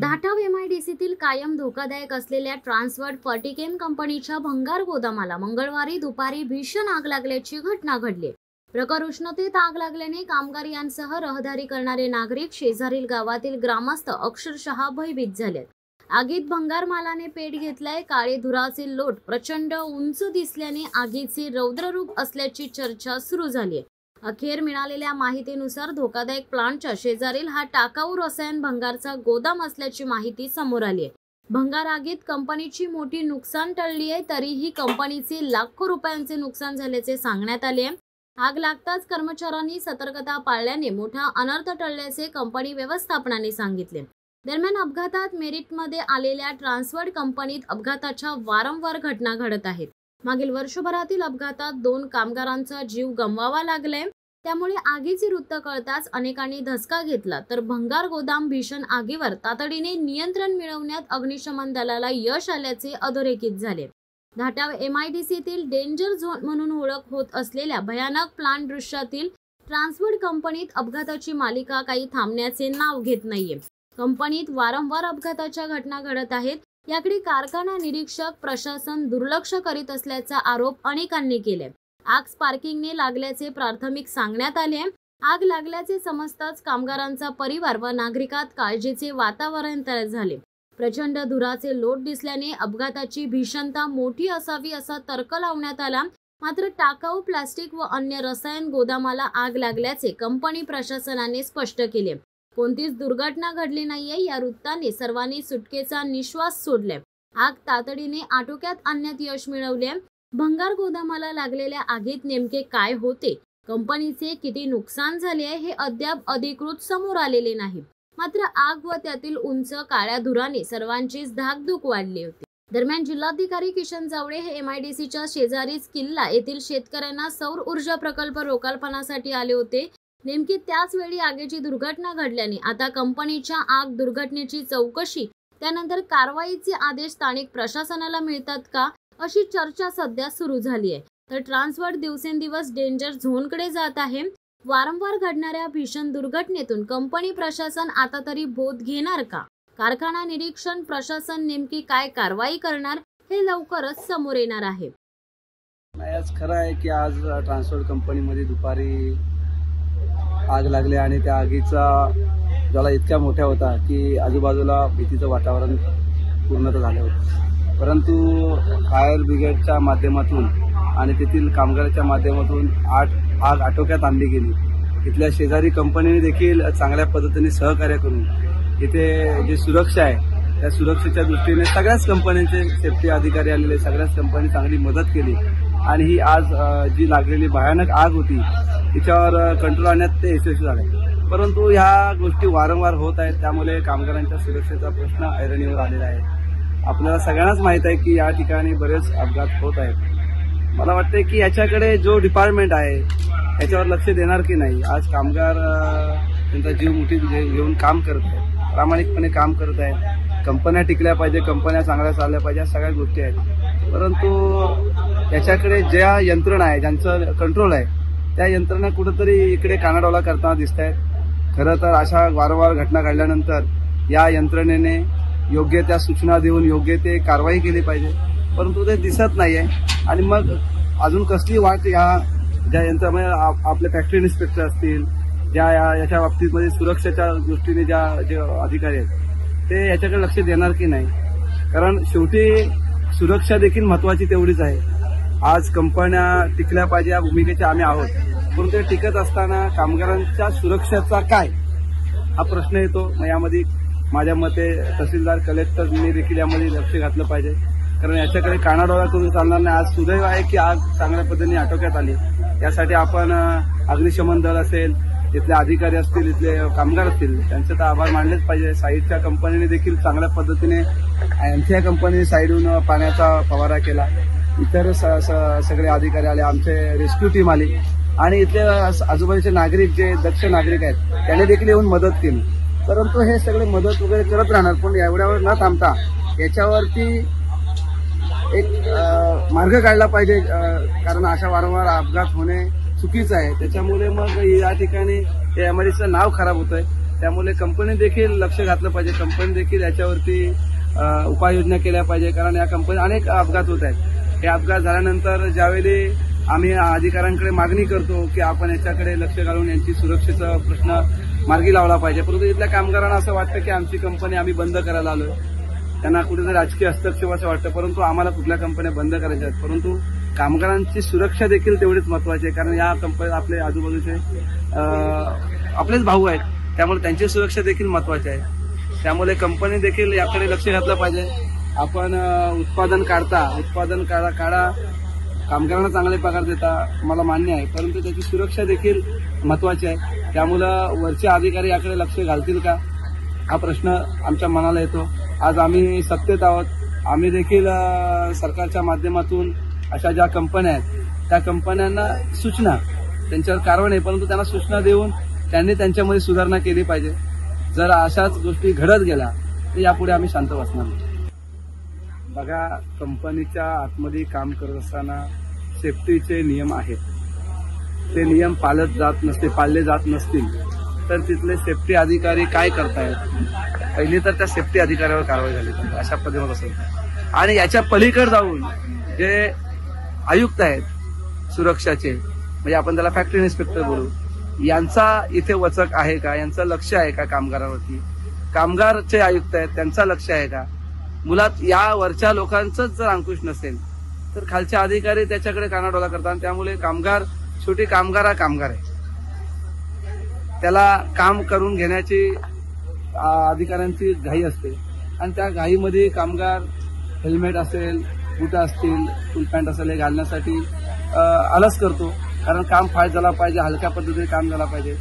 धाटाव एमआयडीसीतील कायम धोकादायक असलेल्या ट्रान्सवर्ड फर्टिकेम कंपनीच्या भंगार गोदामाला मंगळवारी दुपारी भीषण आग लागल्याची घटना घडली। प्रखर उष्णतेत आग लागल्याने कामगार यांसह रहदारी करणारे नागरिक शेजारील गावातील ग्रामस्थ अक्षरशः भयभीत झालेत। आगीत भंगार मालाने पेट घेतलाय। काळे धुराचे लोट प्रचंड उंच दिसल्याने आगीचे रौद्र रूप असल्याची चर्चा सुरू झाली आहे। अखेर मिळालेल्या माहितीनुसार धोकादायक प्लांटच्या शेजारील हा टाकाऊ रसायन भंगारचा गोदाम असल्याची माहिती समोर आली आहे। भंगार आगीत कंपनीची मोठी नुकसान टळली आहे, तरीही कंपनीचे लाखो रुपयांचे नुकसान झाल्याचे सांगण्यात आले आहे। आग लागताच कर्मचाऱ्यांनी सतर्कता पाळल्याने मोठा अनर्थ टळल्याचे कंपनी व्यवस्थापनाने सांगितले। दरम्यान अपघातात मेरिटमध्ये आलेल्या ट्रान्सवर्ड कंपनीत अपघाताच्या वारंवार घटना घडत आहेत। मागील वर्षभरातील अपघातात 2 कामगारांचा जीव गमवावा लागलाय। त्यामुळे आगीची वृत्त कळताच अनेकांनी धसका घेतला, तर भंगार गोदाम भीषण आगीवर तातडीने नियंत्रण मिळवण्यात अग्निशमन दलाला यश आल्याचे अधोरेखित झाले। धाटाव एमआयडीसीतील डेंजर झोन म्हणून ओळख होत असलेल्या भयानक प्लांट दृश्यातील ट्रान्सवर्ड कंपनीत अपघाताची मालिका काही थांबण्याचे नाव घेत नाहीये। कंपनीत वारंवार अपघाताच्या घटना घडत आहेत। याकडे कारखाना निरीक्षक प्रशासन दुर्लक्ष करीत असल्याचा आरोप अनेकांनी केले। आग स्पार्किंगने लागल्याचे प्राथमिक सांगण्यात आले। आग लागल्याचे समजताच कामगारांचा परिवार व नागरिकात काळजीचे वातावरण तयार झाले। प्रचंड धुराचे लोट दिसल्याने अपघाताची भीषणता मोठी असावी असा तर्क लावण्यात आला। मात्र टाकाऊ प्लास्टिक व अन्य रसायन गोदामाला आग लागल्याचे कंपनी प्रशासनाने स्पष्ट केले। कोणतीच दुर्घटना घडली नाहीये या वृत्ताने सर्वांनी सुटकेचा निश्वास सोडले। आग तातडीने आटोक्यात आणण्यात यश मिळवले। भंगार गोदामाला लागलेल्या आगीत नेमके काय होते, कंपनीचे किती नुकसान झाले हे अद्याप अधिकृत समोर आलेले नाही। मात्र आग व त्यातील उंच काळ्या धुराने सर्वांचीच धाकधूक वाढली होती। दरम्यान जिल्हाधिकारी किशन जावळे हे एमआयडीसीच्या शेजारीच किल्ला येथील शेतकऱ्यांना सौर ऊर्जा प्रकल्प लोकार्पणासाठी आले होते। नेमकी त्याच वेळी आगीची दुर्घटना घडल्याने आता कंपनीच्या आग दुर्घटनेची चौकशी त्यानंतर कारवाईचे आदेश स्थानिक प्रशासनाला मिळतात का, अशी चर्चा सध्या सुरू झाली आहे। तर ट्रान्सवर्ड दिवसेंदिवस डेंजर झोनकडे जात आहे। वारंवार घडणाऱ्या भीषण दुर्घटनेतून कंपनी प्रशासन आता तरी बोध घेणार का? कारखाना निरीक्षण प्रशासन नेमकी काय कारवाई करणार हे लवकरच समोर येणार आहे। खरं आहे की आज ट्रान्सवर्ड कंपनीमध्ये दुपारी आग लागली आणि त्या आगीचा ज्वाला इतक्या मोठ्या होता की आजूबाजूला भीतीचं वातावरण पूर्णतः झालं होतं। परंतु फायर ब्रिगेडच्या माध्यमातून आणि तेथील कामगारांच्या माध्यमातून आग आटोक्यात आणली गेली। इथल्या शेजारी कंपनीने देखील चांगल्या पद्धतीने सहकार्य करून इथे जी सुरक्षा आहे त्या सुरक्षेच्या दृष्टीने सगळ्याच कंपन्यांचे सेफ्टी अधिकारी आलेले, सगळ्याच कंपनी चांगली मदत केली आणि ही आज जी लागलेली भयानक आग होती तिच्यावर कंट्रोल आणण्यात ते यशस्वी झाले। परंतु ह्या गोष्टी वारंवार होत आहेत, त्यामुळे कामगारांच्या सुरक्षेचा प्रश्न ऐरणीवर आलेला आहे। आपल्याला सगळ्यांनाच माहित आहे की या ठिकाणी बरेच अपघात होत आहेत। मला वाटते की याच्याकडे जो डिपार्टमेंट आहे याच्यावर लक्ष देणार की नाही। आज कामगार त्यांचा जीव मुठीत घेऊन काम करत आहेत, प्रामाणिकपणे काम करत आहेत। कंपन्या टिकल्या पाहिजे, कंपन्या चांगल्या चालल्या पाहिजे, या सगळ्या गोष्टी आहेत। परंतु त्याच्याकडे ज्या यंत्रणा आहे, ज्यांचं कंट्रोल आहे, त्या यंत्रणा कुठेतरी इकडे कानाडोळा करताना दिसत आहेत। खरं तर अशा वारंवार घटना घडल्यानंतर या यंत्रणेने योग्य त्या सूचना देऊन योग्य ते कारवाई केली पाहिजे, परंतु ते दिसत नाहीये। आणि मग अजून कसली वाट या ज्या यंत्रणा आपले फॅक्टरी इन्स्पेक्टर असतील, ज्या याच्या बाबतीमध्ये सुरक्षेच्या दृष्टीने जे अधिकारी आहेत ते याच्याकडे लक्ष देणार की नाही। कारण शेवटी सुरक्षा देखील महत्वाची तेवढीच आहे। आज कंपन्या टिकल्या पाहिजे या भूमिकेचे आम्ही आहोत, परंतु ते टिकत असताना कामगारांच्या सुरक्षेचा काय हा प्रश्न येतो। मग यामध्ये माझ्या मते तहसीलदार कलेक्टरने देखील यामध्ये लक्ष घातलं पाहिजे, कारण याच्याकडे कानाडोळा करून चालणार नाही। आज सुदैव आहे की आग चांगल्या पद्धतीने आटोक्यात आली। यासाठी आपण अग्निशमन दल असेल, इथले अधिकारी असतील, इथले कामगार असतील, त्यांचे तर आभार मानलेच पाहिजे। साईडच्या कंपनीने देखील चांगल्या पद्धतीने एमसीआय कंपनीने साईडहून पाण्याचा फवारा केला। इतर सगळे अधिकारी आले, आमचे रेस्क्यू टीम आली आणि इथले आजूबाजूचे नागरिक जे दक्ष नागरिक आहेत त्यांनी देखील येऊन मदत केली। परंतु हे सगळे मदत वगैरे करत राहणार, पण एवढ्यावर न थांबता याच्यावरती एक मार्ग काढला पाहिजे। कारण अशा वारंवार अपघात होणे चुकीचं आहे। त्याच्यामुळे मग या ठिकाणी एमआयडीसीचं नाव खराब होतंय। त्यामुळे कंपनी देखील लक्ष घातलं पाहिजे. कंपनी देखील याच्यावरती उपाययोजना केल्या पाहिजे. कारण या कंपनी अनेक अपघात होत आहेत. हे अपघात झाल्यानंतर ज्यावेळी आम्ही अधिकाऱ्यांकडे मागणी करतो की आपण याच्याकडे लक्ष घालून यांची सुरक्षेचा प्रश्न मार्गी लावला पाहिजे, परंतु इथल्या कामगारांना असं वाटतं की आमची कंपनी आम्ही बंद करायला आलोय. त्यांना कुठेतरी राजकीय हस्तक्षेप असं वाटतं, परंतु आम्हाला कुठल्या कंपन्या बंद करायच्या आहेत. परंतु कामगारांची सुरक्षा देखील तेवढीच महत्वाची आहे. कारण या कंपनी आपले आजूबाजूचे आपलेच भाऊ आहेत, त्यामुळे त्यांची सुरक्षा देखील महत्वाची आहे. त्यामुळे कंपनी देखील याकडे लक्ष घातलं पाहिजे. आपण उत्पादन काढा, कामगारांना चांगले पगार देता, मला मान्य आहे, परंतु त्याची सुरक्षा देखील महत्वाची आहे. त्यामुळं वरचे अधिकारी याकडे लक्ष घालतील का, हा प्रश्न आमच्या मनाला येतो. आज आम्ही सत्तेत आहोत. आम्ही देखील सरकारच्या माध्यमातून अशा ज्या कंपन्या आहेत त्या कंपन्यांना सूचना, त्यांच्यावर कारवाई नाही, परंतु त्यांना सूचना देऊन त्यांनी त्यांच्यामध्ये सुधारणा केली पाहिजे. जर अशाच गोष्टी घडत गेल्या तर यापुढे आम्ही शांत बसणार नाही. बघा, कंपनीच्या आतमध्ये काम करत असताना सेफ्टीचे नियम आहेत. ते नियम पाळले जात नसतील तर तिथले सेफ्टी अधिकारी काय करतायत, पहिली तर त्या सेफ्टी अधिकाऱ्यावर कारवाई झाली पाहिजे अशा पद्धतीने असेल. आणि याच्या पलीकडे जाऊन जे आयुक्त आहेत सुरक्षाचे, म्हणजे आपण त्याला फॅक्टरी इन्स्पेक्टर बोलू, यांचा इथे वचक आहे का, यांचं लक्ष आहे का कामगारांवरती, कामगारचे आयुक्त आहेत त्यांचा लक्ष आहे का. मुळात या वरच्या लोकांचंच जर अंकुश नसेल तर खालचे अधिकारी त्याच्याकडे कानाडोळा करतात. त्यामुळे कामगार, शेवटी कामगार हा कामगार आहे, त्याला काम करून घेण्याची अधिकाऱ्यांची घाई असते. आणि त्या घाईमध्ये कामगार हेल्मेट असेल, बुट असतील, फुल पॅन्ट असेल हे घालण्यासाठी आलस करतो. कारण काम फास्ट झाला पाहिजे, हलक्या पद्धतीने काम झाला पाहिजे.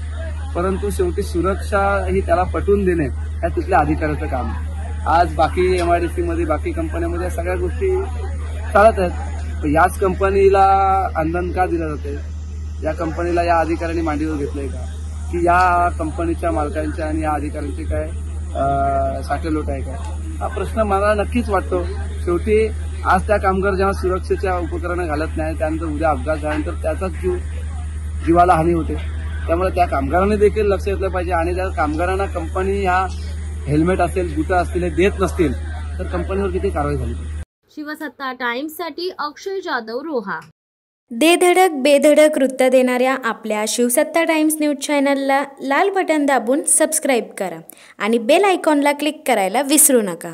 परंतु शेवटी सुरक्षा ही त्याला पटवून देणे हे तिथल्या अधिकाऱ्याचं काम आहे. आज बाकी MIDC मध्ये, बाकी कंपन्यांमध्ये सगळ्या गोष्टी चालत आहेत. याच कंपनीला अंधन का दिलं जाते, या कंपनीला या अधिकाऱ्यांनी मांडीवर घेतलंय का, की या कंपनीच्या मालकांच्या आणि या अधिकाऱ्यांचे काय साठेलोट आहे का, हा प्रश्न मला नक्कीच वाटतो. शेवटी आज त्या कामगार जेव्हा सुरक्षेच्या उपकरणं घालत नाही, त्यानंतर उद्या अपघात झाल्यानंतर त्याचाच जीवाला हानी होते. त्यामुळे त्या कामगारांनी देखील लक्ष घेतलं पाहिजे. आणि त्या कामगारांना कंपनी ह्या हेल्मेट असेल, बुट असतील हे देत नसतील तर कंपनीवर किती कारवाई झाली पाहिजे. शिवसत्ता टाइम्ससाठी अक्षय जाधव, रोहा. दे धडक बेधडक वृत्त देणाऱ्या आपल्या शिवसत्ता टाइम्स न्यूज चॅनलला लाल बटन दाबून सबस्क्राईब करा आणि बेल आयकॉनला क्लिक करायला विसरू नका.